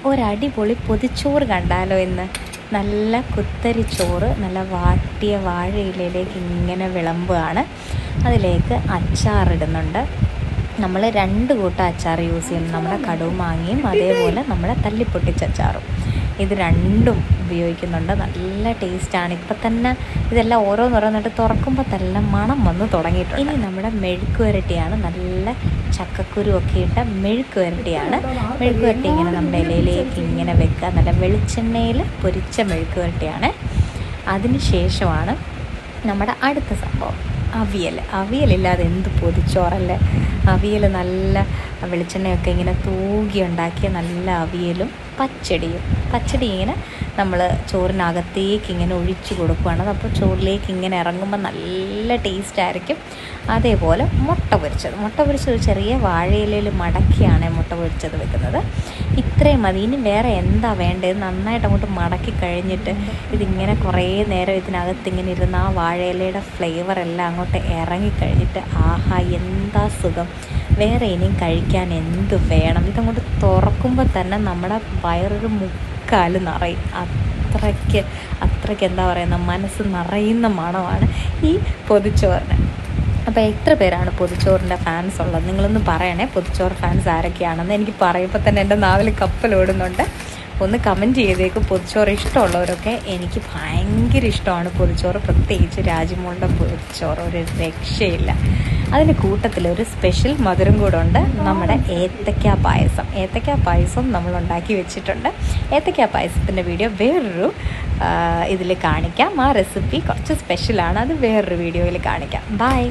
ഒരടിപൊളി പൊതിച്ചോറ് കണ്ടാലോ ഇന്ന്. നല്ല കുത്തരി ചോറ് നല്ല വാട്ടിയ വാഴയിലയിലേക്ക് ഇങ്ങനെ വിളമ്പുകയാണ്. അതിലേക്ക് അച്ചാറിടുന്നുണ്ട്. നമ്മൾ 2 കൂട്ടം അച്ചാർ യൂസ് ചെയ്യുന്നു. നമ്മുടെ കടുവും മാങ്ങയും അതേപോലെ നമ്മുടെ തല്ലിപ്പൊട്ടിച്ച അച്ചാറും, ഇത് രണ്ടും ഉപയോഗിക്കുന്നുണ്ട്. നല്ല ടേസ്റ്റാണ്. ഇപ്പം തന്നെ ഇതെല്ലാം ഓരോന്നോരോന്നിട്ട് തുറക്കുമ്പോൾ തന്നെ മണം വന്ന് തുടങ്ങിയിട്ടുണ്ട്. ഇനി നമ്മുടെ മെഴുക്ക് വരട്ടിയാണ്. നല്ല ചക്കക്കുരു ഒക്കെ ഇട്ട മെഴുക്ക് വരട്ടിയാണ്. മെഴുക്ക് വരട്ടി ഇങ്ങനെ നമ്മുടെ ഇലയിലേക്ക് ഇങ്ങനെ വെക്കുക. നല്ല വെളിച്ചെണ്ണയിൽ പൊരിച്ച മെഴുക്ക് വരട്ടിയാണ്. അതിന് ശേഷമാണ് നമ്മുടെ അടുത്ത സംഭവം അവിയലില്ലാതെ എന്ത് പൊതിച്ചോറല്ലേ. അവിയൽ നല്ല വെളിച്ചെണ്ണയൊക്കെ ഇങ്ങനെ തൂകി ഉണ്ടാക്കിയ നല്ല അവിയലും പച്ചടി ഇങ്ങനെ നമ്മൾ ചോറിനകത്തേക്ക് ഇങ്ങനെ ഒഴിച്ച് കൊടുക്കുകയാണ്. അപ്പോൾ ചോറിലേക്ക് ഇങ്ങനെ ഇറങ്ങുമ്പോൾ നല്ല ടേസ്റ്റായിരിക്കും. അതേപോലെ മുട്ട പൊരിച്ചത് ചെറിയ വാഴയിലയിൽ മടക്കിയാണ് മുട്ട പൊരിച്ചത് വെക്കുന്നത്. ഇത്രയും മതി. ഇനി വേറെ എന്താ വേണ്ടത്? നന്നായിട്ട് അങ്ങോട്ട് മടക്കി കഴിഞ്ഞിട്ട് ഇതിങ്ങനെ കുറേ നേരം ഇതിനകത്ത് ഇങ്ങനെ ഇരുന്ന് ആ വാഴയിലയുടെ ഫ്ലേവർ എല്ലാം അങ്ങോട്ട് ഇറങ്ങിക്കഴിഞ്ഞിട്ട് ആഹാ എന്താ സുഖം. വേറെ ഇനിയും കഴിക്കാൻ എന്ത് വേണം? ഇതങ്ങോട്ട് തുറക്കുമ്പോൾ തന്നെ നമ്മുടെ വയറൊരു മുക്കാൽ നിറയും. അത്രയ്ക്ക് എന്താ പറയുന്ന മനസ്സ് നിറയുന്ന മണമാണ് ഈ പൊതിച്ചോറിന്. അപ്പോൾ എത്ര പേരാണ് പൊതിച്ചോറിൻ്റെ ഫാൻസ് ഉള്ളത്? നിങ്ങളൊന്ന് പറയണേ. പൊതിച്ചോറ് ഫാൻസ് ആരൊക്കെയാണെന്ന് എനിക്ക് പറയുമ്പോൾ തന്നെ എൻ്റെ നാവിൽ കപ്പലോടുന്നുണ്ട്. ഒന്ന് കമൻറ്റ് ചെയ്തേക്ക്. പൊതിച്ചോറ് ഇഷ്ടമുള്ളവരൊക്കെ. എനിക്ക് ഭയങ്കര ഇഷ്ടമാണ് പൊതിച്ചോറ്, പ്രത്യേകിച്ച് രാജിമോളുടെ പൊതിച്ചോറ് ഒരു രക്ഷയില്ല. അതിൻ്റെ കൂട്ടത്തിലൊരു സ്പെഷ്യൽ മധുരം കൂടെ ഉണ്ട്, നമ്മുടെ ഏത്തക്ക പായസം നമ്മൾ ഉണ്ടാക്കി വെച്ചിട്ടുണ്ട്. ഏത്തക്ക പായസത്തിൻ്റെ വീഡിയോ വേറൊരു ഇതിൽ കാണിക്കാം. ആ റെസിപ്പി കുറച്ച് സ്പെഷ്യലാണ്, അത് വേറൊരു വീഡിയോയിൽ കാണിക്കാം. ബൈ.